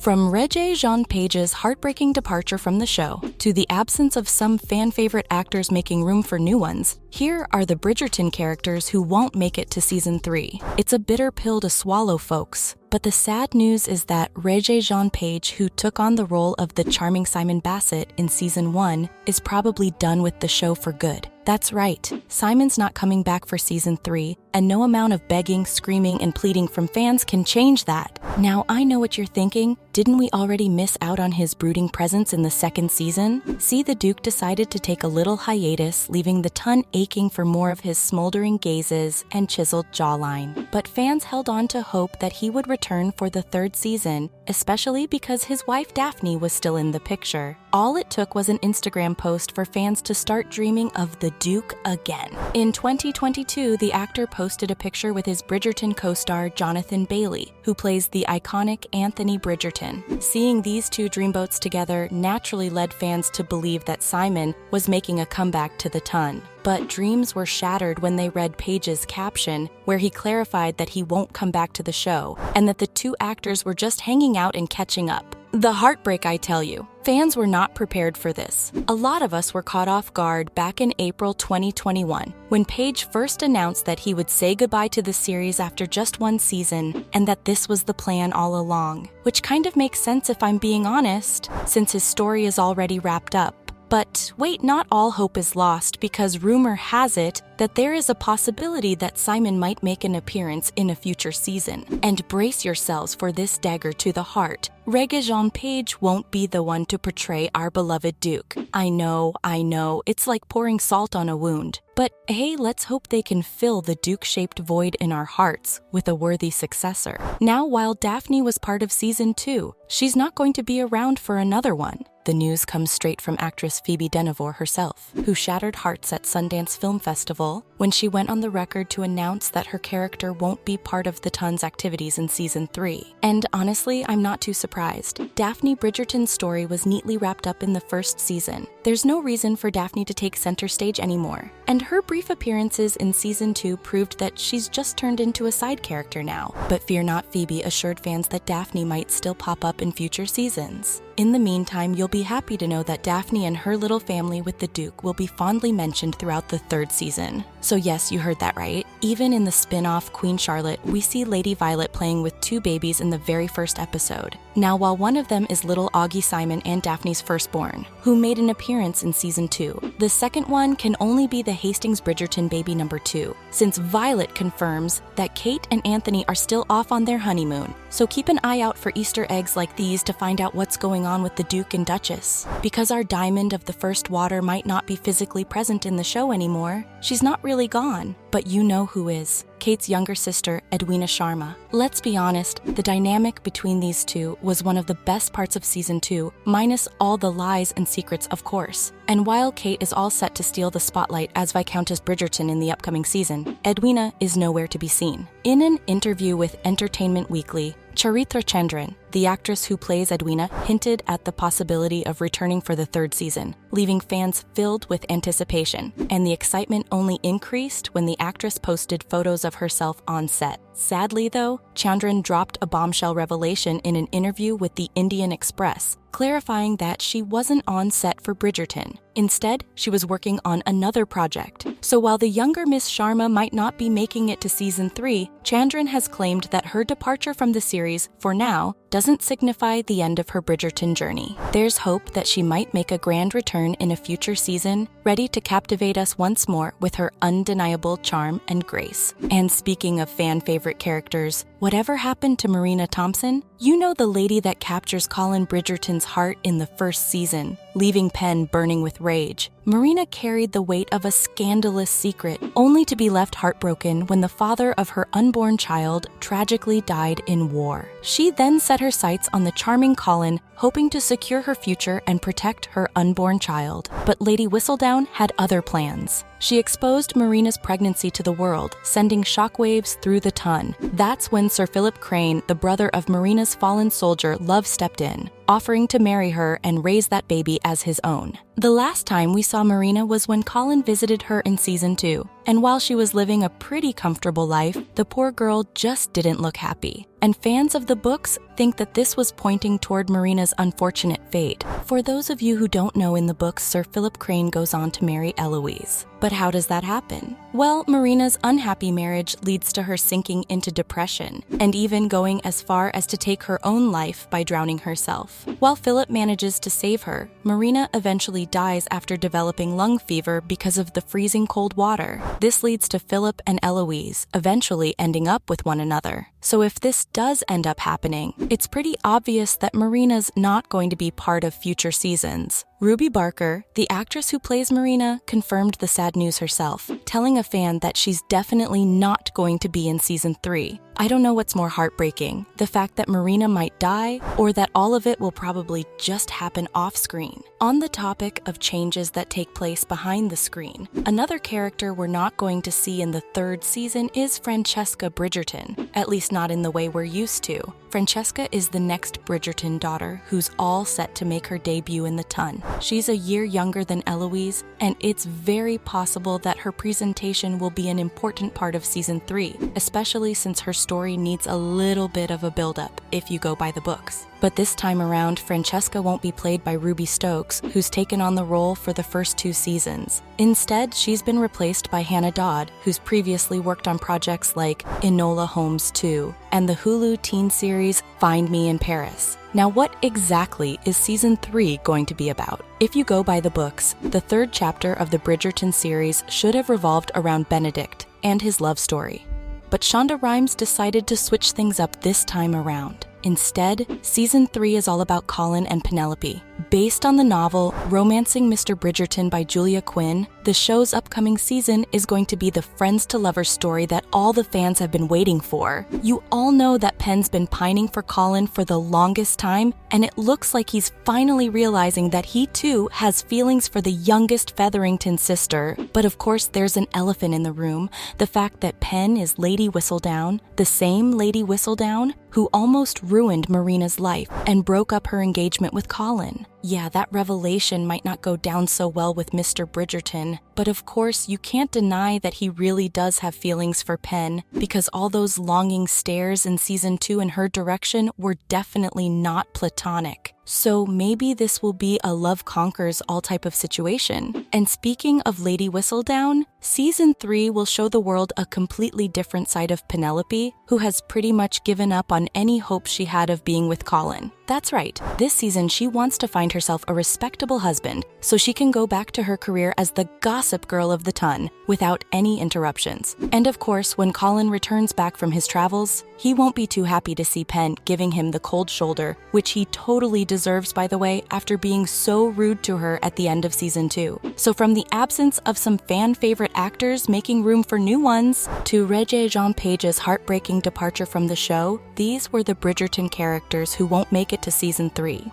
From Regé-Jean Page's heartbreaking departure from the show to the absence of some fan-favorite actors making room for new ones, here are the Bridgerton characters who won't make it to season 3. It's a bitter pill to swallow, folks. But the sad news is that Regé-Jean Page, who took on the role of the charming Simon Bassett in season 1, is probably done with the show for good. That's right, Simon's not coming back for season 3, and no amount of begging, screaming, and pleading from fans can change that. Now, I know what you're thinking. Didn't we already miss out on his brooding presence in the 2nd season? See, the Duke decided to take a little hiatus, leaving the ton aching for more of his smoldering gazes and chiseled jawline. But fans held on to hope that he would return for the 3rd season, especially because his wife Daphne was still in the picture. All it took was an Instagram post for fans to start dreaming of the Duke again. In 2022, the actor posted a picture with his Bridgerton co-star Jonathan Bailey, who plays the iconic Anthony Bridgerton. Seeing these two dreamboats together naturally led fans to believe that Simon was making a comeback to the ton. But dreams were shattered when they read Page's caption, where he clarified that he won't come back to the show, and that the two actors were just hanging out and catching up. The heartbreak, I tell you. Fans were not prepared for this. A lot of us were caught off guard back in April 2021, when Page first announced that he would say goodbye to the series after just 1 season, and that this was the plan all along. Which kind of makes sense if I'm being honest, since his story is already wrapped up. But wait, not all hope is lost, because rumor has it that there is a possibility that Simon might make an appearance in a future season. And brace yourselves for this dagger to the heart. Regé-Jean Page won't be the one to portray our beloved Duke. I know, it's like pouring salt on a wound. But hey, let's hope they can fill the Duke-shaped void in our hearts with a worthy successor. Now, while Daphne was part of season 2, she's not going to be around for another one. The news comes straight from actress Phoebe Denevor herself, who shattered hearts at Sundance Film Festival when she went on the record to announce that her character won't be part of the Ton's activities in season 3. And honestly, I'm not too surprised. Daphne Bridgerton's story was neatly wrapped up in the 1st season. There's no reason for Daphne to take center stage anymore. And her brief appearances in season 2 proved that she's just turned into a side character now. But fear not, Phoebe assured fans that Daphne might still pop up in future seasons. In the meantime, you'll be happy to know that Daphne and her little family with the Duke will be fondly mentioned throughout the 3rd season. So yes, you heard that right. Even in the spin-off Queen Charlotte, we see Lady Violet playing with 2 babies in the very 1st episode. Now, while one of them is little Augie Simon and Daphne's firstborn, who made an appearance in season 2, the second one can only be the Hastings Bridgerton baby number 2, since Violet confirms that Kate and Anthony are still off on their honeymoon. So keep an eye out for Easter eggs like these to find out what's going on with the Duke and Duchess. Because our diamond of the first water might not be physically present in the show anymore, she's not really gone, but you know who is. Kate's younger sister, Edwina Sharma. Let's be honest, the dynamic between these two was one of the best parts of season 2, minus all the lies and secrets, of course. And while Kate is all set to steal the spotlight as Viscountess Bridgerton in the upcoming season, Edwina is nowhere to be seen. In an interview with Entertainment Weekly, Charitra Chandran, the actress who plays Edwina, hinted at the possibility of returning for the 3rd season, leaving fans filled with anticipation. And the excitement only increased when the actress posted photos of herself on set. Sadly, though, Chandran dropped a bombshell revelation in an interview with the Indian Express, clarifying that she wasn't on set for Bridgerton. Instead, she was working on another project. So while the younger Miss Sharma might not be making it to season 3, Chandran has claimed that her departure from the series, for now, doesn't signify the end of her Bridgerton journey. There's hope that she might make a grand return in a future season, ready to captivate us once more with her undeniable charm and grace. And speaking of fan-favorite characters, whatever happened to Marina Thompson? You know, the lady that captures Colin Bridgerton's heart in the 1st season, leaving Penn burning with rage. Marina carried the weight of a scandalous secret, only to be left heartbroken when the father of her unborn child tragically died in war. She then set her sights on the charming Colin, hoping to secure her future and protect her unborn child. But Lady Whistledown had other plans. She exposed Marina's pregnancy to the world, sending shockwaves through the ton. That's when Sir Philip Crane, the brother of Marina's fallen soldier, Love, stepped in. offering to marry her and raise that baby as his own. The last time we saw Marina was when Colin visited her in season 2, and while she was living a pretty comfortable life, the poor girl just didn't look happy. And fans of the books think that this was pointing toward Marina's unfortunate fate. For those of you who don't know, in the books, Sir Philip Crane goes on to marry Eloise. But how does that happen? Well, Marina's unhappy marriage leads to her sinking into depression, and even going as far as to take her own life by drowning herself. While Philip manages to save her, Marina eventually dies after developing lung fever because of the freezing cold water. This leads to Philip and Eloise eventually ending up with one another. So if this does end up happening, it's pretty obvious that Marina's not going to be part of future seasons. Ruby Barker, the actress who plays Marina, confirmed the sad news herself, telling a fan that she's definitely not going to be in season 3. I don't know what's more heartbreaking, the fact that Marina might die, or that all of it will probably just happen off-screen. On the topic of changes that take place behind the screen, another character we're not going to see in the 3rd season is Francesca Bridgerton, at least not in the way we're used to. Francesca is the next Bridgerton daughter who's all set to make her debut in the Ton. She's a year younger than Eloise, and it's very possible that her presentation will be an important part of season 3, especially since her story needs a little bit of a build-up if you go by the books. But this time around, Francesca won't be played by Ruby Stokes, who's taken on the role for the first 2 seasons. Instead, she's been replaced by Hannah Dodd, who's previously worked on projects like Enola Holmes 2 and the Hulu teen series Find Me in Paris. Now, what exactly is season 3 going to be about? If you go by the books, the 3rd chapter of the Bridgerton series should have revolved around Benedict and his love story. But Shonda Rhimes decided to switch things up this time around. Instead, season 3 is all about Colin and Penelope. Based on the novel Romancing Mr. Bridgerton by Julia Quinn, the show's upcoming season is going to be the friends-to-lovers story that all the fans have been waiting for. You all know that Penn's been pining for Colin for the longest time, and it looks like he's finally realizing that he too has feelings for the youngest Featherington sister. But of course, there's an elephant in the room, the fact that Penn is Lady Whistledown, the same Lady Whistledown who almost ruined Marina's life and broke up her engagement with Colin. Yeah, that revelation might not go down so well with Mr. Bridgerton, but of course you can't deny that he really does have feelings for Penn, because all those longing stares in season 2 in her direction were definitely not platonic. So maybe this will be a love conquers all type of situation. And speaking of Lady Whistledown, season 3 will show the world a completely different side of Penelope, who has pretty much given up on any hope she had of being with Colin. That's right, this season she wants to find herself a respectable husband so she can go back to her career as the gossip girl of the Ton without any interruptions. And of course, when Colin returns back from his travels, he won't be too happy to see Penn giving him the cold shoulder, which he totally deserves, by the way, after being so rude to her at the end of season 2. So from the absence of some fan-favorite actors making room for new ones, to Regé-Jean Page's heartbreaking departure from the show, these were the Bridgerton characters who won't make it to season 3.